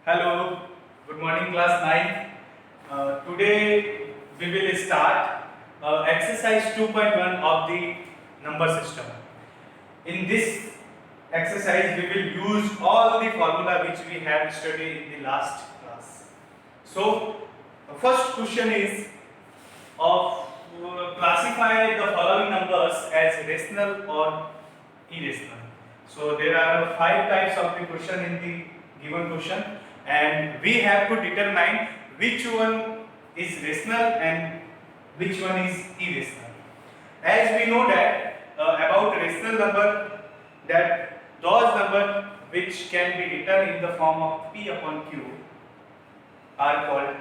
Hello, good morning class 9. Today we will start exercise 2.1 of the number system. In this exercise we will use all the formula which we have studied in the last class. So the first question is of classify the following numbers as rational or irrational. So there are 5 types of the question in the given question, and we have to determine which one is rational and which one is irrational. As we know that about rational number, that those number which can be written in the form of P upon Q are called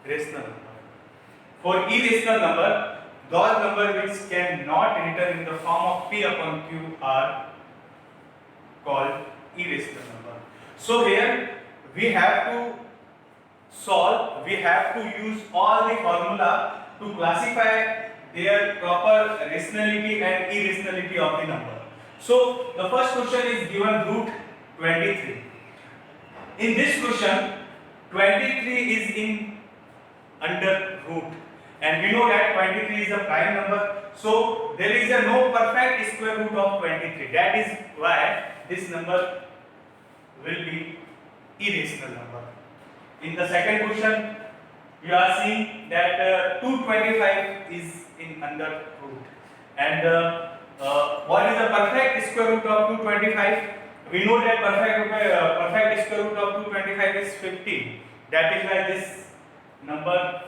rational number. For irrational number, those number which cannot written in the form of P upon Q are called irrational number. So here we have to solve, we have to use all the formula to classify their proper rationality and irrationality of the number. So the first question is given root 23. In this question, 23 is in under root, and we know that 23 is a prime number, so there is a no perfect square root of 23. That is why this number will be irrational number. In the second question, we are seeing that 225 is in under root, and what is the perfect square root of 225? We know that perfect square root of 225 is 15. That is why this number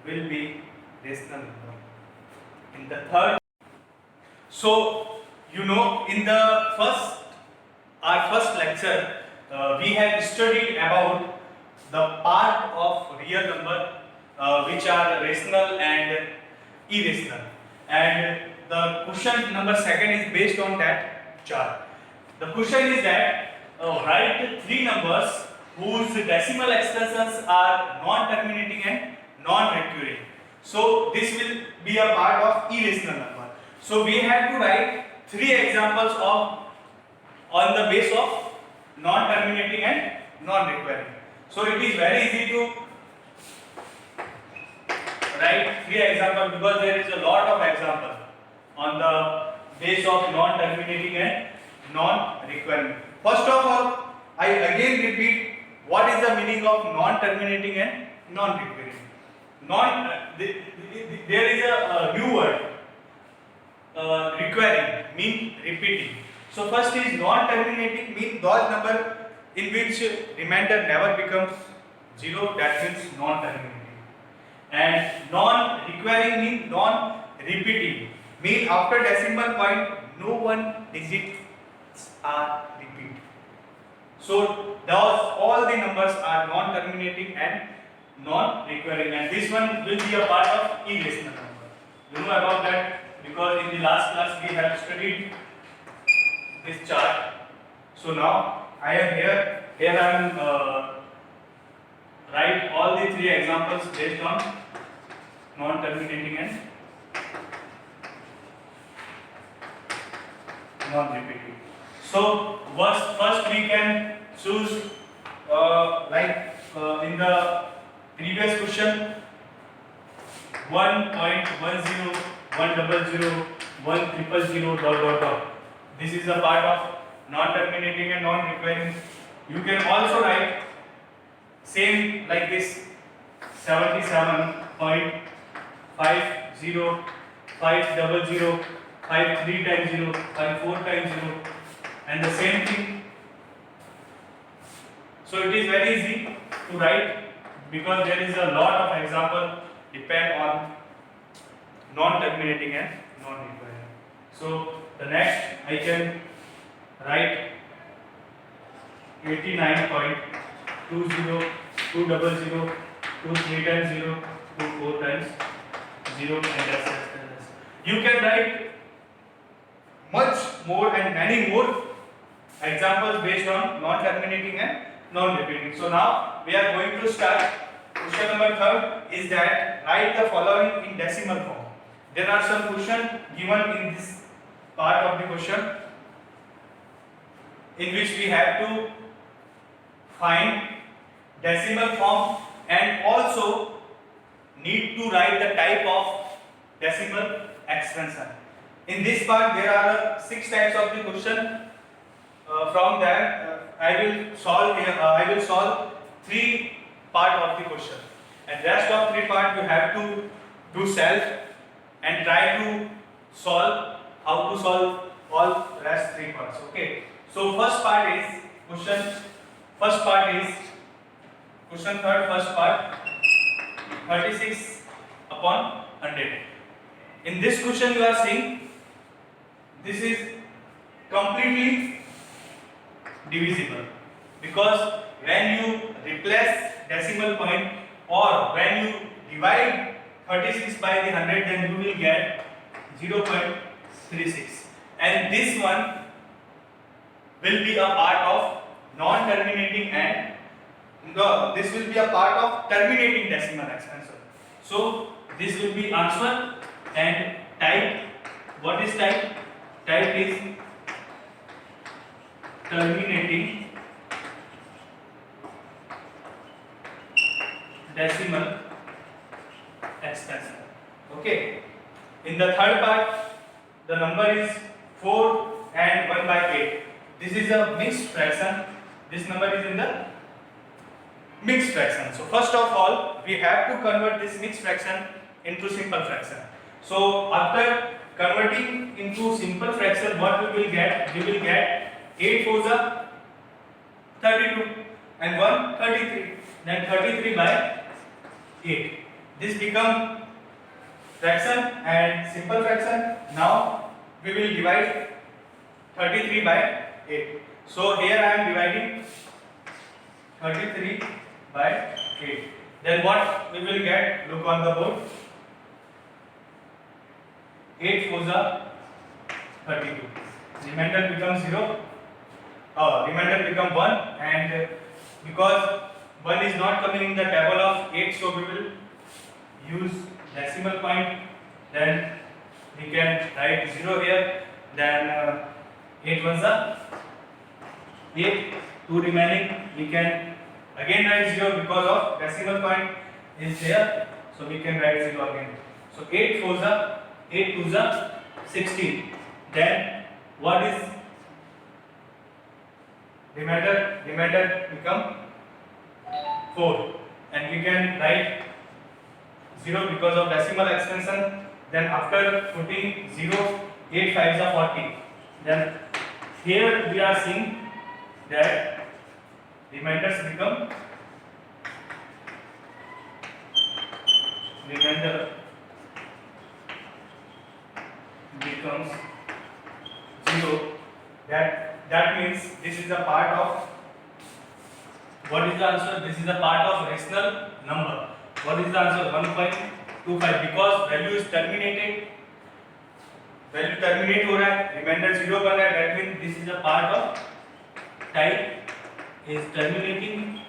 will be rational number. In the third, so you know, in the our first lecture, we have studied about the part of real number which are rational and irrational, and the question number second is based on that chart. The question is that write 3 numbers whose decimal extensions are non-terminating and non-recurring. So this will be a part of irrational number. So we have to write 3 examples of on the base of non-terminating and non-recurring. So it is very easy to write 3 examples because there is a lot of examples on the base of non-terminating and non-recurring. First of all, I again repeat what is the meaning of non-terminating and non-recurring. There is a new word, recurring mean repeating. So first is non-terminating, mean those number in which remainder never becomes 0, that means non-terminating. And non-recurring mean non-repeating, mean after decimal point no one digits are repeated. So those all the numbers are non-terminating and non-recurring, and this one will be a part of irrational number. You know about that because in the last class we have studied this chart. So now I am here I am write all the 3 examples based on non-terminating and non-repeating. So first we can choose in the previous question 1.10 100 100 ... This is a part of non-terminating and non-recurring. You can also write same like this 77.50 500 53 times 0 54 times 0 and the same thing. So it is very easy to write because there is a lot of example depend on non-terminating and non-recurring. So the next I can write 89.20 200 23 times 0 24 times 0 and that's. You can write much more and many more examples based on non-terminating and non-repeating. So now we are going to start. Question number 3 is that write the following in decimal form. There are some questions given in this part of the question in which we have to find decimal form and also need to write the type of decimal expansion. In this part there are 6 types of the question. From that I will solve here. I will solve 3 part of the question, and rest of 3 part you have to do self and try to solve how to solve all rest 3 parts. Okay. So first part is question. First part is question third. First part 36 upon 100. In this question you are seeing this is completely divisible, because when you replace decimal point or when you divide 36 by the 100, then you will get 0.36, and this one will be a part of non-terminating and this will be a part of terminating decimal expansion. So this will be answer. And type, what is type? Type is terminating decimal expansion. Okay. In the third part, the number is 4 and 1 by 8. This is a mixed fraction. This number is in the mixed fraction. So first of all, we have to convert this mixed fraction into simple fraction. So after converting into simple fraction, what we will get? We will get 8 fours are 32 and 1 33. Then 33 by 8. This become fraction and simple fraction. Now we will divide 33 by 8. So here I am dividing 33 by 8. Then what we will get? Look on the board. 8 fours are 32. Remainder becomes 0. Remainder become 1, and because 1 is not coming in the table of 8, so we will use decimal point. Then we can write 0 here. Then 8 ones are 8. 2 remaining, we can again write 0 because of decimal point is there. So we can write 0 again. So 8 fours are 8 twos are 16. Then what is remainder? Remainder become 4, and we can write 0 because of decimal expansion. Then after putting 0, 8 fives are 40. Then here we are seeing that remainders become remainder becomes 0. That means this is a part of, what is the answer? This is a part of rational number. What is the answer? 1.25, because value is terminated. Value terminate हो रहा है, remainder 0 बन रहा है. That means this is a part of type is terminating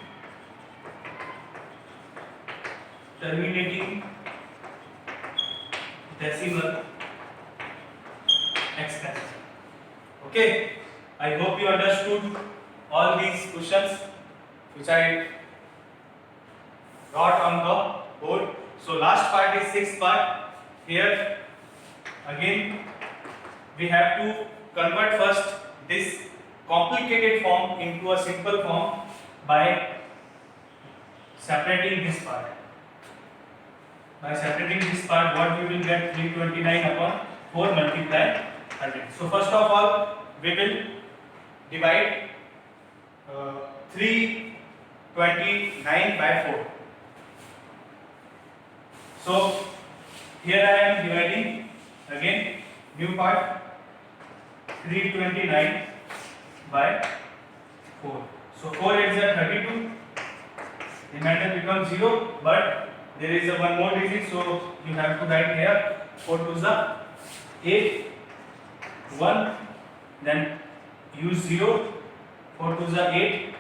decimal expansion. Okay, I hope you understood all these questions which I wrote on the board. So last part is sixth part. Here again we have to convert first this complicated form into a simple form by separating this part. By separating this part, what we will get? 329 upon 4 multiply 100. So first of all, we will divide 329 by 4. So here I am dividing again new part 329 by 4. So 4 is 32. Remainder becomes 0, but there is a one more digit, so you have to write here 4 to the 8, 1, then use 0, 4 to the 8,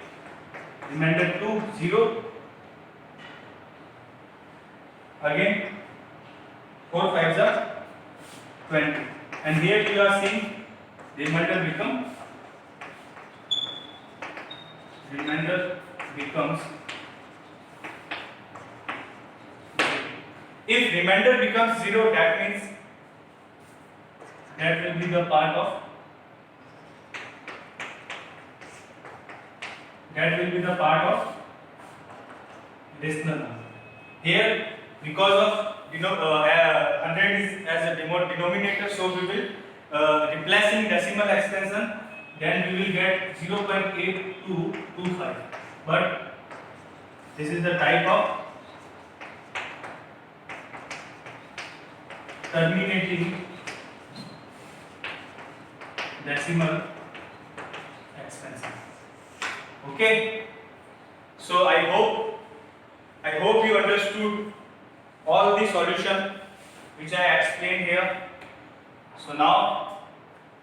remainder 2, 0, again 4 5s are 20, and here you are seeing remainder become remainder becomes, if remainder becomes 0, that means that will be the part of decimal number. Here, because of 100 is as a denominator, so we will replacing decimal extension, then we will get 0.8225. But this is the type of terminating decimal extension. Okay, so I hope you understood all the solution which I explained here. So now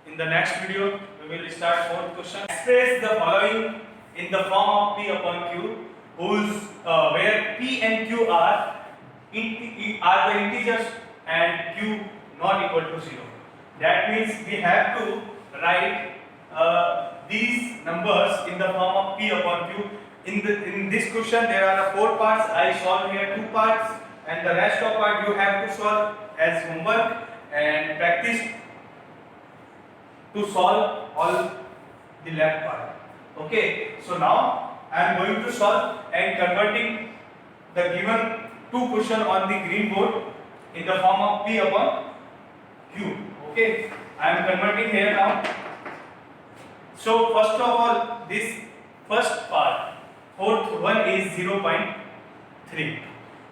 in the next video we will start fourth question. Express the following in the form of P upon Q, where P and Q are the integers and Q not equal to 0. That means we have to write these numbers in the form of P upon Q. In this question there are 4 parts. I solve here 2 parts, and the rest of part you have to solve as homework and practice to solve all the left part. Okay, so now I am going to solve and converting the given 2 question on the green board in the form of P upon Q. Okay, I am converting here now. So first of all, this first part, fourth one is 0.3.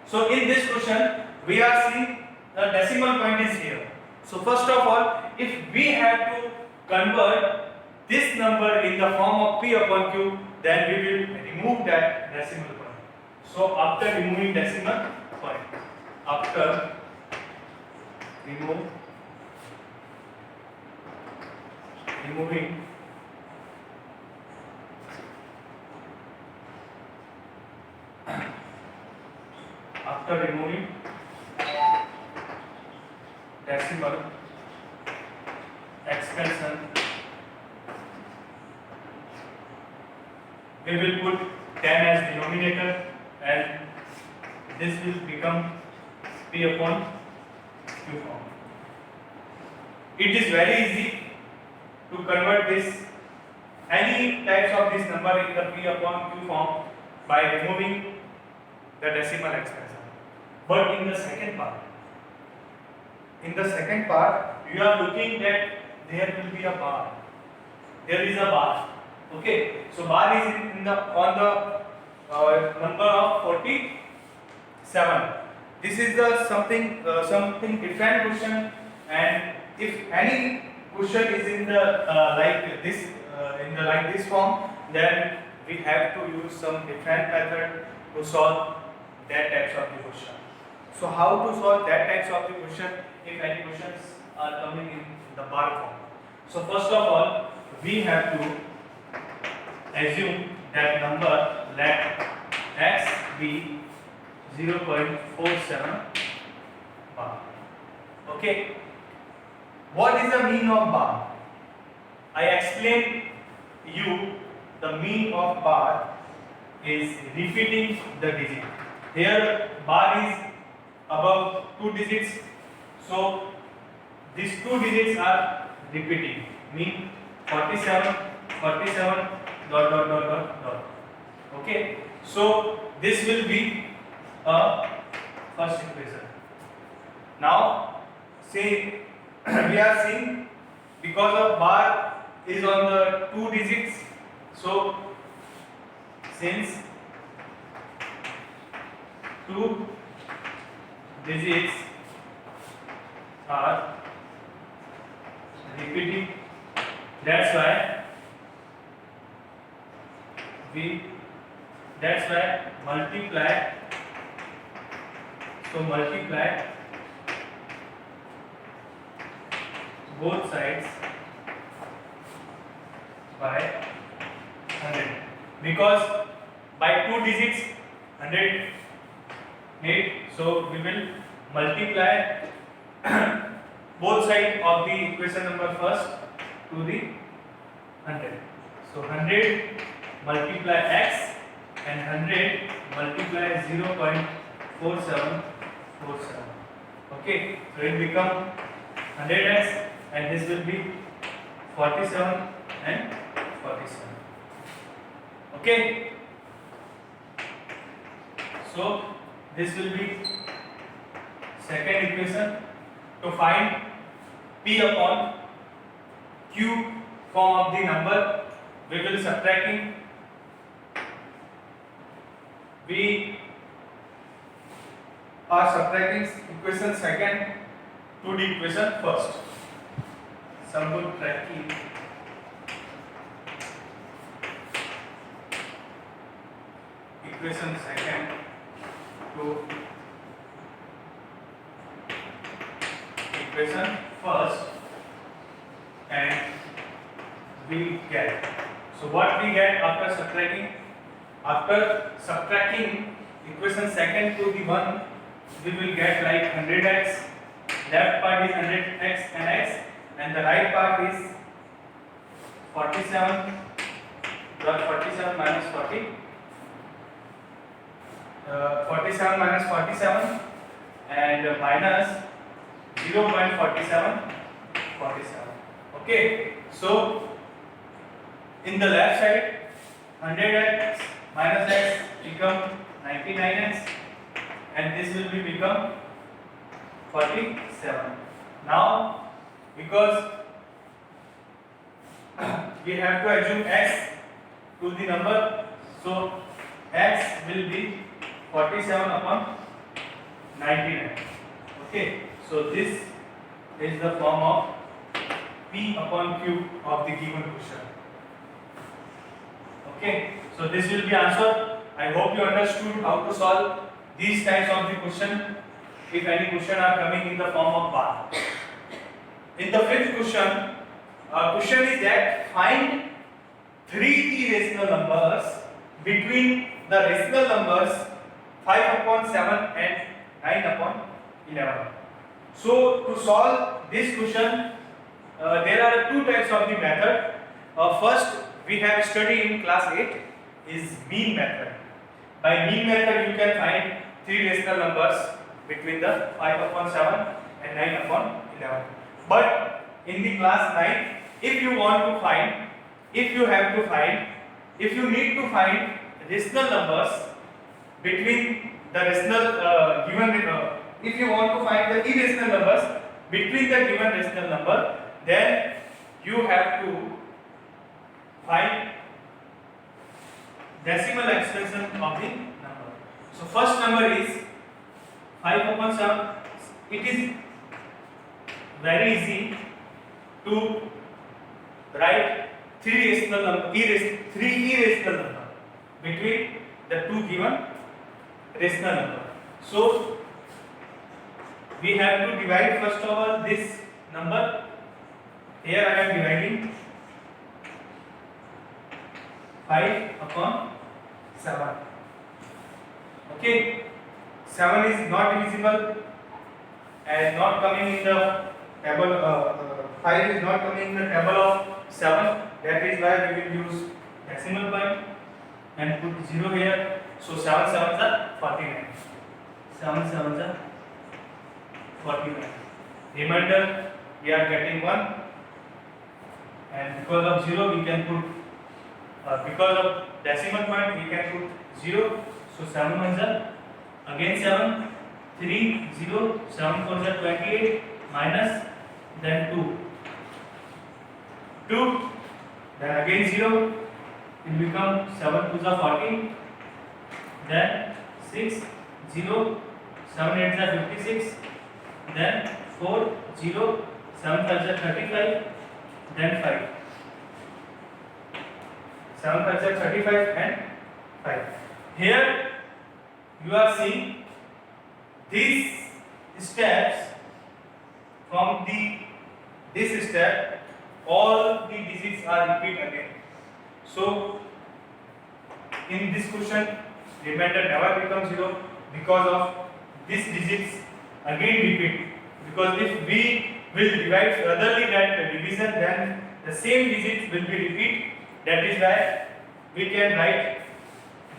So in this question we are seeing the decimal point is here. So first of all, if we have to convert this number in the form of P upon Q, then we will remove that decimal point. So after removing decimal point, removing decimal expansion, we will put 10 as denominator, and this will become P upon Q form. It is very easy to convert any types of this number in the P upon Q form by removing the decimal expansion. But in the second part, you are looking that there will be a bar. There is a bar. Okay, so bar is on the number of 47. This is the something different question, and if any question is in the like this form, then we have to use some different method to solve that types of the question. So how to solve that types of the question if any questions are coming in the bar form? So first of all, we have to assume that number, let x be 0.47 bar. Okay, what is the mean of bar? I explained you the mean of bar is repeating the digit. Here bar is above 2 digits, so these 2 digits are repeating, mean 47 dot. Okay, so this will be a first equation. Now say we are seeing because of bar is on the 2 digits, so since 2 digits are repeating, that's why multiply. So multiply both sides by 100, because by 2 digits 100 made, so we will multiply both sides of the equation number first to the 100. So 100 multiply x and 100 multiply 0.4747. Okay, so it become 100x and this will be 47 and 47. Okay, so this will be second equation. To find p upon q form of the number, we are subtracting equation second to the equation first. Subtracting equation second to equation first, and we get, so what we get after subtracting equation second to the one, we will get like 100x, left part is 100x and x, and the right part is 47 plus 47 minus 40, 47 minus 47 and minus 0.4747. Okay, so in the left side 100x minus x become 99x and this will be become 47. Now because we have to assume x to the number, so x will be 47 upon 99. Okay, so this is the form of p upon q of the given question. Okay, so this will be answer. I hope you understood how to solve these types of the question if any question are coming in the form of bar. In the fifth question, question is that find three irrational numbers between the rational numbers 5 upon 7 and 9 upon 11. So to solve this question, there are two types of the method. First, we have studied in class 8 is mean method. By mean method, you can find three rational numbers between the 5 upon 7 and 9 upon 11. But in the class 9, if you need to find rational numbers between the rational if you want to find the irrational numbers between the given rational number, then you have to find decimal expression of the number. So first number is 5 upon 7. It is very easy to write three irrational number between the two given rational number. So we have to divide first of all this number. Here I am dividing 5 upon 7. Okay, 7 is not divisible and not coming in the table. 5 is not coming in the table of 7. That is why we will use decimal point and put 0 here. So 7 7s are 49. 7 7s are 49. Remainder we are getting 1, and because of 0 we can put because of decimal point we can put 0. So 7 1s are again 7, 3 0, 7 4s are 28 minus then 2, then again 0, it become 7 2s are 14, then 6 0, 7 8s are 56, then 4 0, 7 5s are 35, then 5, 7 5s are 35 and 5. Here you are seeing these steps. From this step all the digits are repeat again. So in this question remainder never becomes 0 because of these digits again repeat, because if we will divide furtherly that division, then the same digits will be repeat. That is why we can write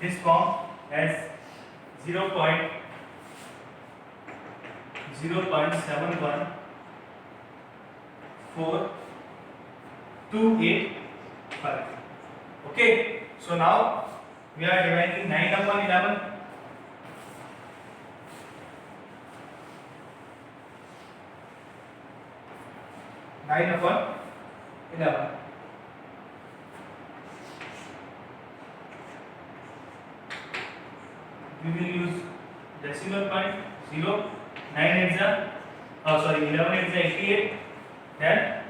this form as 0.71428 okay. So now we are dividing 9 upon 11. 9 upon 11. We will use decimal point 0. 9 8 11 8 88. Then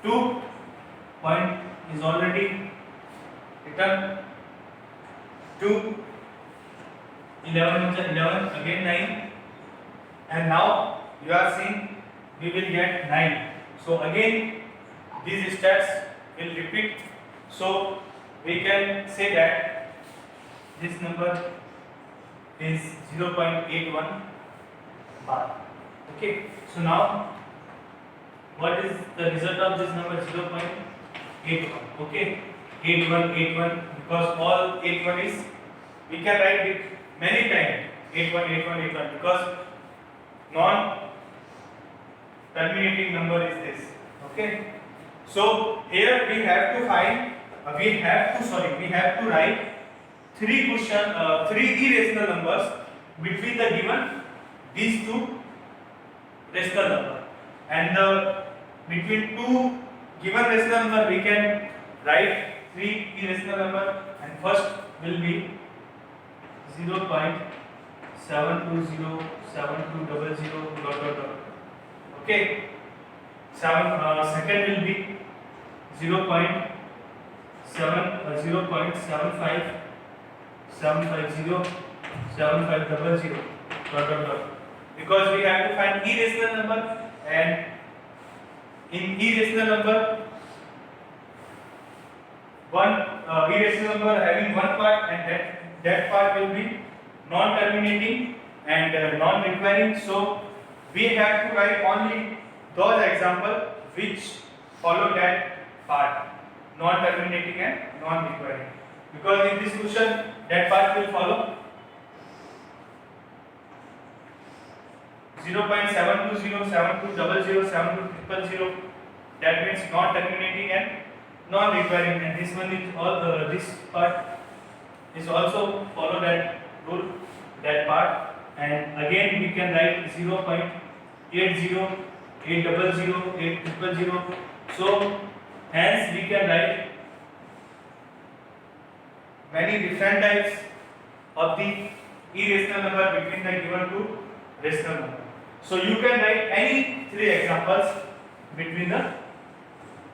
2 point is already written. 2 11 11 again 9, and now you are seeing we will get 9. So again these steps will repeat. So we can say that this number is 0.81 bar. Okay. So now what is the result of this number? 0.81. Okay. 8181, because all 81 is, we can write it many times 818181, because non terminating number is this. Okay. So here we have to find we have to write three irrational numbers between the given these two rational number, and between two given rational number we can write three irrational number, and first will be 0.7207200 okay. Second will be 0.7507500 because we have to find irrational number, and in irrational number one irrational number having one part, and that part will be non-terminating and non-requiring. So we have to write only those examples which follow that part, non-terminating and non-requiring, because in this question that part will follow. 0.720720000, that means non-terminating and non-requiring, and this one is all this part is also follow that rule, that part. And again we can write 0.80800000. So hence we can write many different types of the irrational number between the given two rational number. So you can write any three examples between the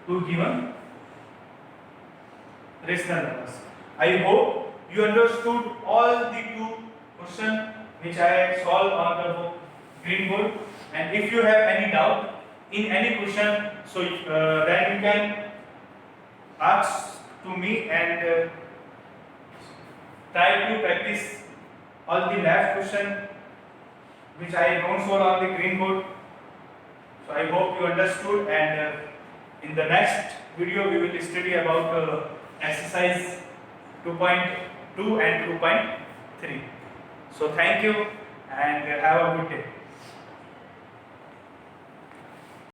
two given rational numbers. I hope you understood all the two questions which I solved on the green board, and if you have any doubt in any question, so then you can ask to me, and try to practice all the last question which I don't solve on the green board. So I hope you understood, and in the next video we will study about exercise 2.2 and 2.3. So thank you and have a good day.